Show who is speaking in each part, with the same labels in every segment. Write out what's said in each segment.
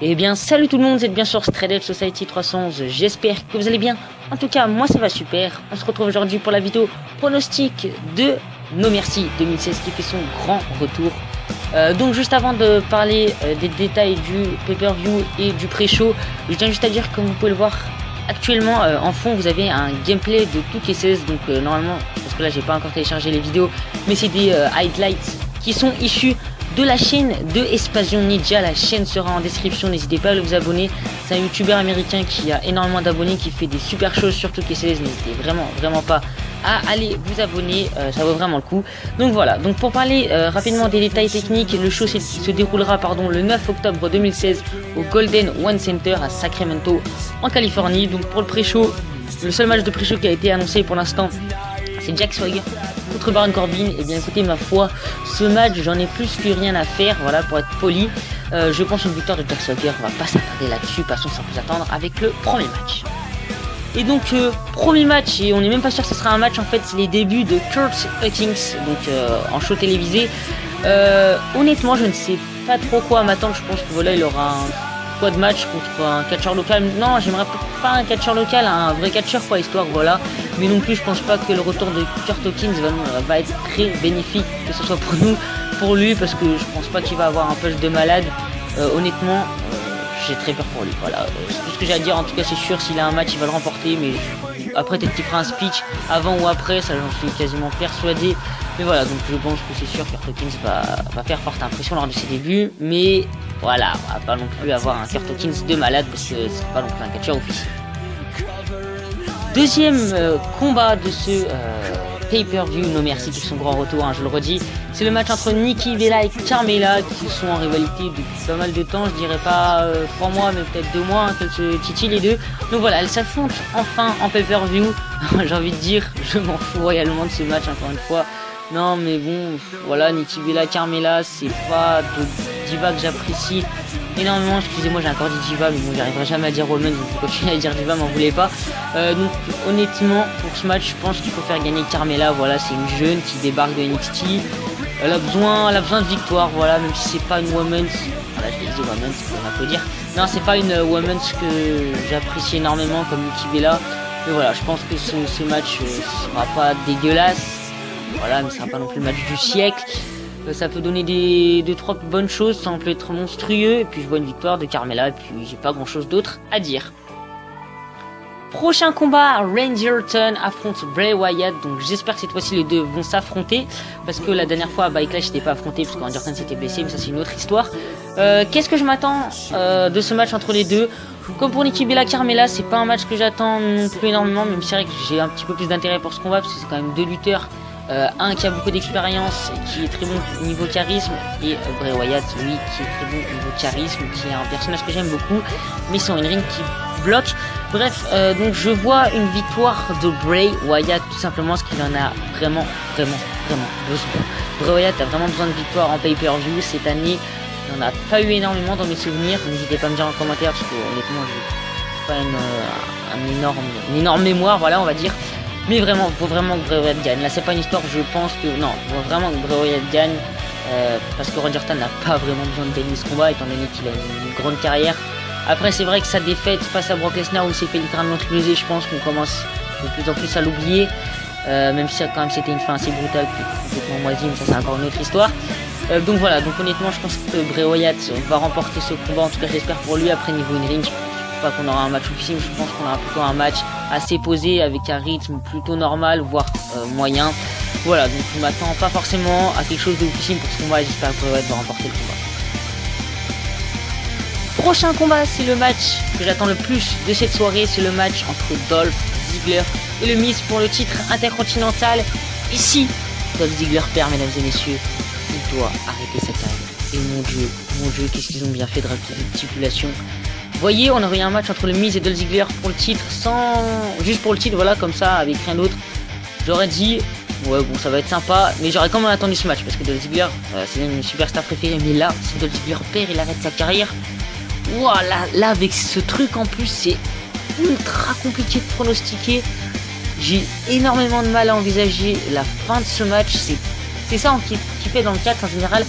Speaker 1: Eh bien salut tout le monde, vous êtes bien sur Stray Society 311, j'espère que vous allez bien. En tout cas moi ça va super, on se retrouve aujourd'hui pour la vidéo pronostic de No Mercy 2016 qui fait son grand retour. Donc juste avant de parler des détails du pay-per-view et du pré-show, je tiens juste à dire que comme vous pouvez le voir actuellement en fond vous avez un gameplay de 2K16. Donc normalement, parce que là j'ai pas encore téléchargé les vidéos, mais c'est des highlights qui sont issus de la chaîne de Espasion Ninja. La chaîne sera en description, n'hésitez pas à vous abonner. C'est un youtubeur américain qui a énormément d'abonnés, qui fait des super choses sur 2K16. N'hésitez vraiment pas à aller vous abonner, ça vaut vraiment le coup. Donc voilà, donc pour parler rapidement des détails techniques, le show se déroulera le 9 octobre 2016 au Golden One Center à Sacramento en Californie. Donc pour le pré-show, le seul match de pré-show qui a été annoncé pour l'instant, c'est Jack Swagger contre Baron Corbin. Et bien écoutez, ma foi, ce match j'en ai plus que rien à faire, voilà, pour être poli. Je pense une victoire de Jack Swagger, on va pas s'attarder là-dessus, passons sans plus attendre avec le premier match. Et donc premier match, et on n'est même pas sûr que ce sera un match en fait, c'est les débuts de Kurt Hawkins, donc en show télévisé. Honnêtement je ne sais pas trop quoi m'attendre, je pense que voilà il aura un squad match contre un catcheur local. Non, j'aimerais pas un catcheur local, un vrai catcheur quoi, histoire voilà. Mais non plus je pense pas que le retour de Kurt Hawkins va être très bénéfique, que ce soit pour nous, pour lui, parce que je pense pas qu'il va avoir un punch de malade. Honnêtement j'ai très peur pour lui, voilà, c'est tout ce que j'ai à dire. En tout cas c'est sûr, s'il a un match il va le remporter, mais après peut-être qu'il fera un speech avant ou après, ça j'en suis quasiment persuadé. Mais voilà, donc je pense que c'est sûr que Kurt Hawkins va faire forte impression lors de ses débuts. Mais voilà, on va pas non plus avoir un Kurt Hawkins de malade, parce que c'est pas non plus un catcheur officiel. Deuxième combat de ce pay-per-view No Mercy qui fait son grand retour, hein, je le redis, c'est le match entre Nikki Bella et Carmella qui sont en rivalité depuis pas mal de temps, je dirais pas 3 mois mais peut-être 2 mois, hein, qu'elles se titillent les deux. Donc voilà, elles s'affrontent enfin en pay-per-view. J'ai envie de dire, je m'en fous royalement de ce match encore une fois. Non mais bon, voilà, Nikki Bella, Carmella, c'est pas de diva que j'apprécie énormément. Excusez-moi, j'ai encore dit diva, mais bon, j'arriverai jamais à dire woman, donc je continue à dire diva, m'en voulez pas. Donc honnêtement, pour ce match, je pense qu'il faut faire gagner Carmella. Voilà, c'est une jeune qui débarque de NXT. Elle a besoin de victoire, voilà, même si c'est pas une woman. Voilà, je l'ai dit woman, c'est pour m'applaudir. Non, c'est pas une woman que j'apprécie énormément comme Nikki Bella. Mais voilà, je pense que ce match sera pas dégueulasse. Voilà, mais ce sera pas non plus le match du siècle. Ça peut donner des 2-3 bonnes choses, ça peut être monstrueux. Et puis je vois une victoire de Carmella, et puis j'ai pas grand chose d'autre à dire. Prochain combat, Randy Orton affronte Bray Wyatt. Donc j'espère que cette fois-ci les deux vont s'affronter, parce que la dernière fois à Backlash n'était pas affronté parce que Randy Orton s'était blessé, mais ça c'est une autre histoire. Qu'est-ce que je m'attends de ce match entre les deux? Comme pour Nikki Bella, Carmella, c'est pas un match que j'attends non plus énormément, même si c'est vrai que j'ai un petit peu plus d'intérêt pour ce combat, parce que c'est quand même deux lutteurs. Un qui a beaucoup d'expérience, qui est très bon au niveau charisme, et Bray Wyatt, lui, qui est très bon au niveau charisme, qui est un personnage que j'aime beaucoup, mais sans une ring qui bloque. Bref, donc je vois une victoire de Bray Wyatt, tout simplement, parce qu'il en a vraiment besoin. Bray Wyatt a vraiment besoin de victoire en pay-per-view cette année. Il n'en a pas eu énormément dans mes souvenirs. N'hésitez pas à me dire en commentaire, parce que honnêtement, j'ai pas une énorme mémoire, voilà, on va dire. Mais vraiment, faut vraiment que Bray Wyatt gagne. Là, c'est pas une histoire, je pense que non, faut vraiment que Bray Wyatt gagne, parce que Randy Orton n'a pas vraiment besoin de gagner ce combat, étant donné qu'il a une grande carrière. Après, c'est vrai que sa défaite face à Brock Lesnar, où il s'est fait littéralement exploser, je pense qu'on commence de plus en plus à l'oublier. Même si quand même c'était une fin assez brutale, puis complètement moisie, mais ça c'est encore une autre histoire. Donc voilà, donc honnêtement, je pense que Bray Wyatt va remporter ce combat. En tout cas, j'espère pour lui. Après, niveau in-ring, pas qu'on aura un match officiel, je pense qu'on aura plutôt un match assez posé avec un rythme plutôt normal, voire moyen. Voilà, donc je m'attends pas forcément à quelque chose de officiel pour ce combat, et j'espère que Bray Wyatt va remporter le combat. Prochain combat, c'est le match que j'attends le plus de cette soirée, c'est le match entre Dolph Ziggler et le Miz pour le titre intercontinental. Et si Dolph Ziggler perd, mesdames et messieurs, il doit arrêter sa carrière. Et mon dieu, qu'est-ce qu'ils ont bien fait de rajouter cette stipulation. Vous voyez, on aurait un match entre le Miz et Dolph Ziggler pour le titre, juste pour le titre, voilà, comme ça, avec rien d'autre. J'aurais dit, ouais, bon, ça va être sympa, mais j'aurais quand même attendu ce match, parce que Dolph Ziggler, c'est une superstar préférée, mais là, si Dolph Ziggler perd, il arrête sa carrière. Voilà, là, avec ce truc en plus, c'est ultra compliqué de pronostiquer. J'ai énormément de mal à envisager la fin de ce match. C'est ça qui fait dans le catch en général,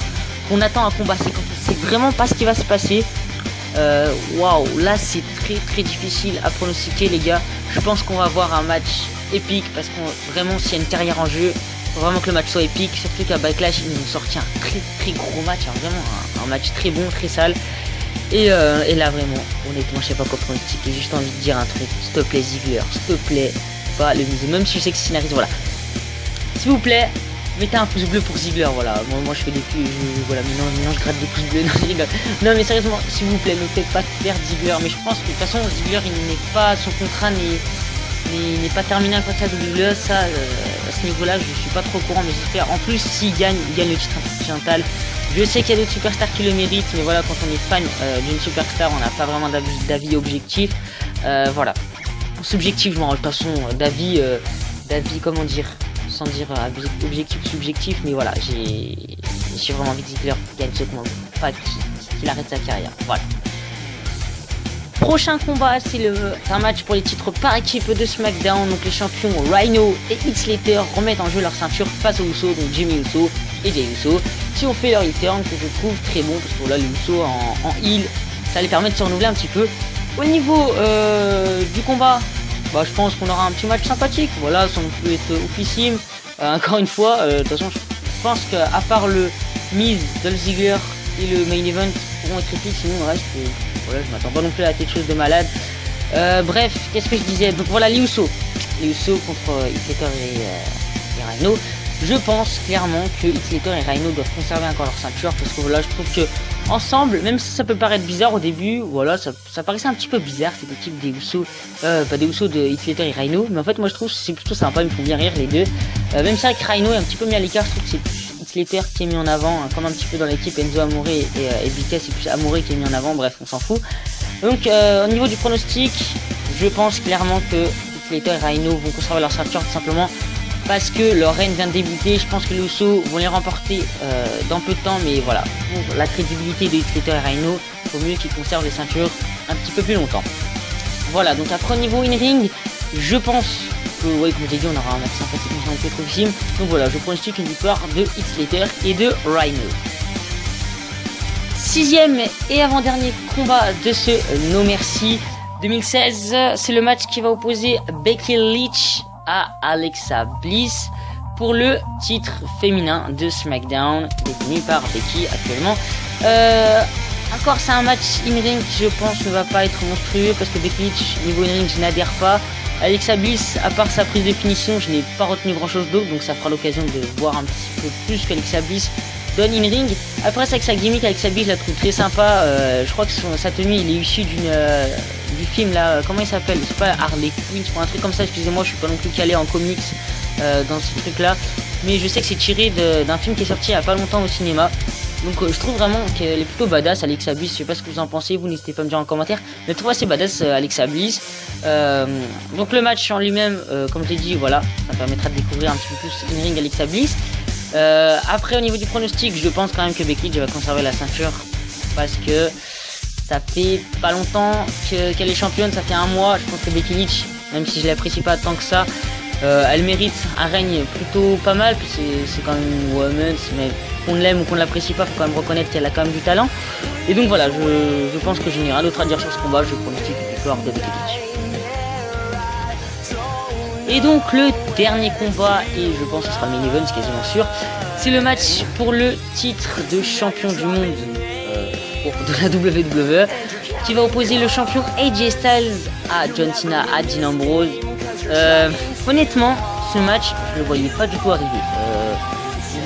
Speaker 1: qu'on attend un combat. C'est vraiment pas ce qui va se passer. Waouh, là c'est très difficile à pronostiquer les gars. Je pense qu'on va avoir un match épique parce qu'on vraiment s'il y a une carrière en jeu, faut vraiment que le match soit épique. Surtout qu'à Backlash ils nous ont sorti un très gros match, hein, vraiment un match très bon, très sale. Et là vraiment, honnêtement je sais pas quoi pronostiquer, j'ai juste envie de dire un truc, s'il te plaît Ziggler, s'il te plaît, pas le miser, même si je sais que c'est scénariste, voilà. S'il vous plaît, mettez un pouce bleu pour Ziggler, voilà. Moi je fais des pouces, voilà, maintenant je gratte des pouces bleus, non je rigole. Non mais sérieusement, s'il vous plaît, ne faites pas perdre Ziggler, mais je pense que de toute façon Ziggler il n'est pas, son contrat n'est pas terminé à cause de WWE, ça, à ce niveau là je suis pas trop au courant, mais j'espère, en plus s'il gagne, il gagne le titre intercontinental. Je sais qu'il y a d'autres superstars qui le méritent, mais voilà, quand on est fan d'une superstar, on n'a pas vraiment d'avis objectif. Voilà. Subjectif, je m'en rends de toute façon, d'avis, comment dire, sans dire objectif, subjectif, mais voilà, j'ai vraiment envie que Ziggler gagne ce combat, pas qu'il arrête sa carrière. Voilà. Prochain combat, c'est un match pour les titres par équipe de SmackDown. Donc les champions Rhino et Heath Slater remettent en jeu leur ceinture face aux Usos, donc Jimmy Uso et Jey Uso, qui ont fait leur return que je trouve très bon parce que là les Usos en heel, ça les permet de se renouveler un petit peu. Au niveau du combat, bah, je pense qu'on aura un petit match sympathique. Voilà, ça peut être oufissime. Encore une fois, de toute façon, je pense qu'à part le Miz, Dolph Ziggler et le main event pourront être épiques, sinon le reste. Voilà, je m'attends pas non plus à quelque chose de malade. Bref, qu'est-ce que je disais? Donc voilà, les Usos contre Heath Slater et Rhino. Je pense clairement que Heath Slater et Rhino doivent conserver encore leur ceinture parce que voilà, je trouve que ensemble, même si ça peut paraître bizarre au début, voilà, ça paraissait un petit peu bizarre cette équipe des Usos, pas des Usos de Heath Slater et Rhino, mais en fait moi je trouve que c'est plutôt sympa, ils me font bien rire les deux. Même ça avec Rhino est un petit peu mis à l'écart, je trouve que c'est Heath Slater qui est mis en avant, hein, comme un petit peu dans l'équipe Enzo Amore et BK, c'est plus Amore qui est mis en avant, bref on s'en fout. Donc au niveau du pronostic, je pense clairement que Heath Slater et Rhino vont conserver leur ceinture tout simplement parce que leur règne vient de débuter. Je pense que les Usos vont les remporter dans peu de temps, mais voilà, pour la crédibilité de Heath Slater et Rhino, il faut mieux qu'ils conservent les ceintures un petit peu plus longtemps. Voilà, donc après au niveau in-ring, je pense que, ouais, comme j'ai dit, on aura un match sympathique, un peu trop film. Donc voilà, je pronostique une victoire de Heath Slater et de Rhino. Sixième et avant-dernier combat de ce No Mercy 2016, c'est le match qui va opposer Becky Lynch à Alexa Bliss pour le titre féminin de SmackDown, détenu par Becky actuellement. Encore c'est un match in-ring qui je pense ne va pas être monstrueux parce que Becky Lynch niveau in-ring je n'adhère pas. Alexa Bliss, à part sa prise de finition, je n'ai pas retenu grand chose d'autre, donc ça fera l'occasion de voir un petit peu plus qu'Alexa Bliss donne in-ring. Après c'est avec sa gimmick, Alexa Bliss je la trouve très sympa. Je crois que sa tenue il est issu du film là, comment il s'appelle, c'est pas Harley Quinn, c'est pas un truc comme ça, excusez-moi, je suis pas non plus calé en comics dans ce truc là, mais je sais que c'est tiré d'un film qui est sorti il y a pas longtemps au cinéma. Donc je trouve vraiment qu'elle est plutôt badass, Alexa Bliss. Je sais pas ce que vous en pensez, vous n'hésitez pas à me dire en commentaire, mais je trouve assez badass Alexa Bliss. Donc le match en lui-même, comme je l'ai dit, voilà, ça permettra de découvrir un petit peu plus in-ring Alexa Bliss. Après au niveau du pronostic, je pense quand même que Becky Lynch va conserver la ceinture parce que ça fait pas longtemps qu'elle est championne, ça fait un mois. Je pense que Becky Lynch, même si je l'apprécie pas tant que ça, elle mérite un règne plutôt pas mal, puis c'est quand même une woman, mais qu'on l'aime ou qu'on l'apprécie pas, faut quand même reconnaître qu'elle a quand même du talent. Et donc voilà, je pense que je n'ai rien d'autre à dire sur ce combat, je pronostique une victoire de Becky Lynch. Et donc le dernier combat, et je pense que ce sera le main event, c'est quasiment sûr, c'est le match pour le titre de champion du monde de la WWE, qui va opposer le champion AJ Styles à John Cena, à Dean Ambrose. Honnêtement, ce match, je le voyais pas du tout arriver.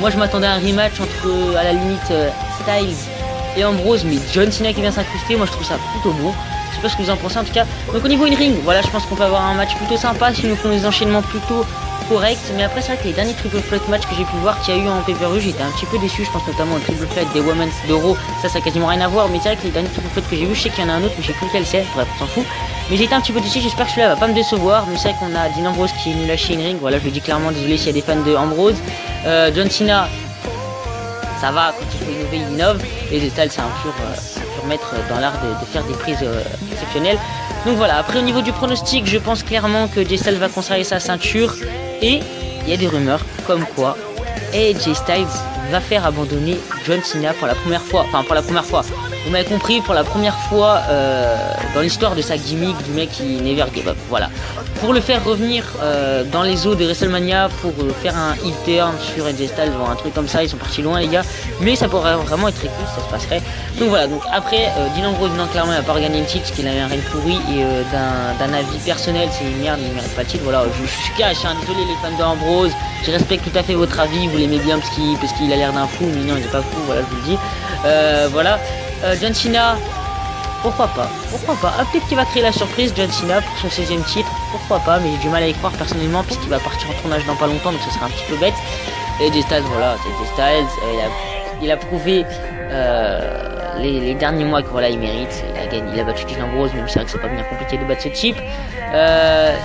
Speaker 1: Moi je m'attendais à un rematch entre, à la limite, Styles et Ambrose, mais John Cena qui vient s'incruster, moi je trouve ça plutôt beau. Je sais pas ce que vous en pensez en tout cas. Donc au niveau in-ring, voilà, je pense qu'on peut avoir un match plutôt sympa si nous font des enchaînements plutôt corrects. Mais après c'est vrai que les derniers triple threat matchs que j'ai pu voir qu'il y a eu en pay-per-view, j'étais un petit peu déçu. Je pense notamment au triple threat des Women's d'Euro, ça a quasiment rien à voir. Mais c'est vrai que les derniers triple threat que j'ai vu, je sais qu'il y en a un autre mais je sais plus lequel c'est, bref on s'en fout. Mais j'ai été un petit peu déçu, j'espère que celui-là va pas me décevoir. Mais c'est vrai qu'on a Dean Ambrose qui est nul à chier in-ring, voilà je le dis clairement, désolé s'il y a des fans de Ambrose. John Cena, ça va, quand il faut innover, il innove. Et les Styles, c'est un pur maître dans l'art de faire des prises exceptionnelles. Donc voilà, après au niveau du pronostic, je pense clairement que AJ Styles va conserver sa ceinture. Et il y a des rumeurs comme quoi AJ Styles va faire abandonner John Cena pour la première fois. Enfin, pour la première fois. Vous m'avez compris, pour la première fois dans l'histoire de sa gimmick du mec qui never give up. Voilà. Pour le faire revenir dans les eaux de WrestleMania, pour faire un heel turn sur AJ Styles, bon, un truc comme ça. Ils sont partis loin, les gars. Mais ça pourrait vraiment être très cool, ça se passerait. Donc voilà. Donc après, Dean Ambrose, non, clairement, il n'a pas regagné le titre parce qu'il avait un règne pourri. Et d'un avis personnel, c'est une merde, il ne mérite pas le titre. Voilà, je suis cash, hein, désolé les fans d'Ambrose. Je respecte tout à fait votre avis, vous l'aimez bien parce qu'il a l'air d'un fou, mais non, il n'est pas fou, voilà, je vous le dis. Voilà. John Cena, pourquoi pas, ah, peut-être qu'il va créer la surprise, John Cena, pour son 16e titre, pourquoi pas, mais j'ai du mal à y croire personnellement, puisqu'il va partir en tournage dans pas longtemps, donc ce serait un petit peu bête. Et AJ Styles, voilà, AJ Styles, il a prouvé les derniers mois que voilà, il mérite. Il a battu Dean Ambrose, même si c'est vrai que c'est pas bien compliqué de battre ce type.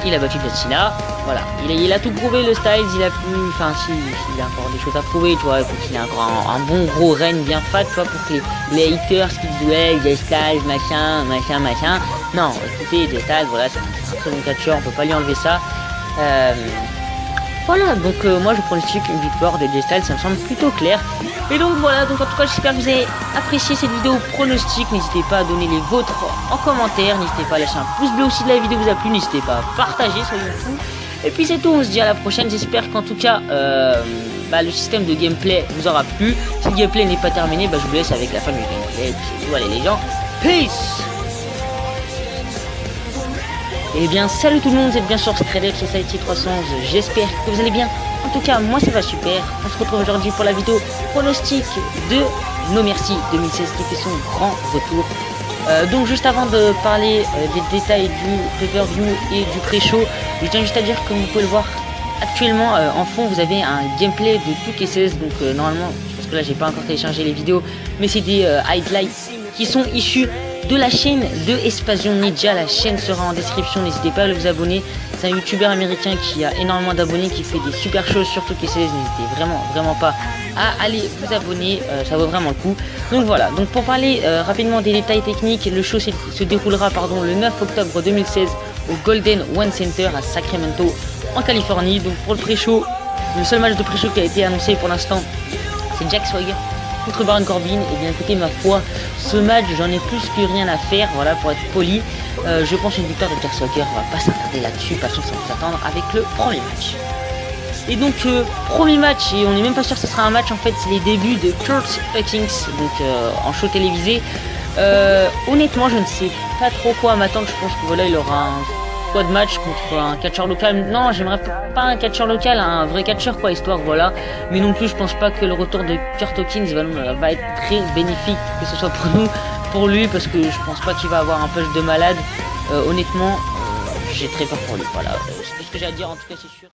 Speaker 1: Il a battu John Cena, voilà. Il a tout prouvé, le Styles, il a pu, enfin si, il a encore des choses à prouver, tu vois, il faut qu'il ait un bon gros règne bien fat, tu vois, pour que les haters qui disent ouais, AJ Styles, machin. Non, écoutez, AJ Styles, voilà, c'est un très bon catcheur, on peut pas lui enlever ça. Voilà, donc moi je pronostique une victoire de AJ Styles, ça me semble plutôt clair. Et donc voilà, donc en tout cas j'espère que vous avez apprécié cette vidéo pronostic. N'hésitez pas à donner les vôtres en commentaire, n'hésitez pas à lâcher un pouce bleu si la vidéo vous a plu, n'hésitez pas à partager, soyez fous. Et puis c'est tout, on se dit à la prochaine, j'espère qu'en tout cas le système de gameplay vous aura plu. Si le gameplay n'est pas terminé, je vous laisse avec la fin du gameplay. Et puis c'est tout, allez les gens, peace. Et bien salut tout le monde, vous êtes bien sur Stradale Society 311, j'espère que vous allez bien. En tout cas moi ça va super. On se retrouve aujourd'hui pour la vidéo pronostic de No Mercy 2016 qui fait son grand retour. Donc juste avant de parler des détails du pay-per-view et du pré-show, je tiens juste à dire, comme vous pouvez le voir actuellement en fond, vous avez un gameplay de 2K16. Donc normalement, parce que là j'ai pas encore téléchargé les vidéos, mais c'est des highlights qui sont issus de la chaîne de Espasion Ninja. La chaîne sera en description, n'hésitez pas à vous abonner. C'est un youtubeur américain qui a énormément d'abonnés, qui fait des super choses sur 2K16. N'hésitez vraiment pas à aller vous abonner, ça vaut vraiment le coup. Donc voilà, donc pour parler rapidement des détails techniques, le show se déroulera le 9 octobre 2016 au Golden One Center à Sacramento en Californie. Donc pour le pré-show, le seul match de pré-show qui a été annoncé pour l'instant, c'est Jack Swagger contre Baron Corbin. Et bien écoutez, ma foi, ce match j'en ai plus que rien à faire, voilà, pour être poli. Je pense une victoire de Jack Swagger, on va pas s'attarder là-dessus, passons sans plus attendre avec le premier match. Et donc premier match, et on n'est même pas sûr que ce sera un match, en fait c'est les débuts de Kurt Hawkins, donc en show télévisé. Honnêtement je ne sais pas trop quoi m'attendre, je pense que voilà, il aura un squad match contre un catcheur local. Non, j'aimerais pas un catcheur local, un vrai catcheur quoi, histoire, voilà. Mais non plus, je pense pas que le retour de Kurt Hawkins va être très bénéfique, que ce soit pour nous, pour lui, parce que je pense pas qu'il va avoir un punch de malade. Honnêtement, j'ai très peur pour lui, voilà. C'est tout ce que j'ai à dire, en tout cas c'est sûr.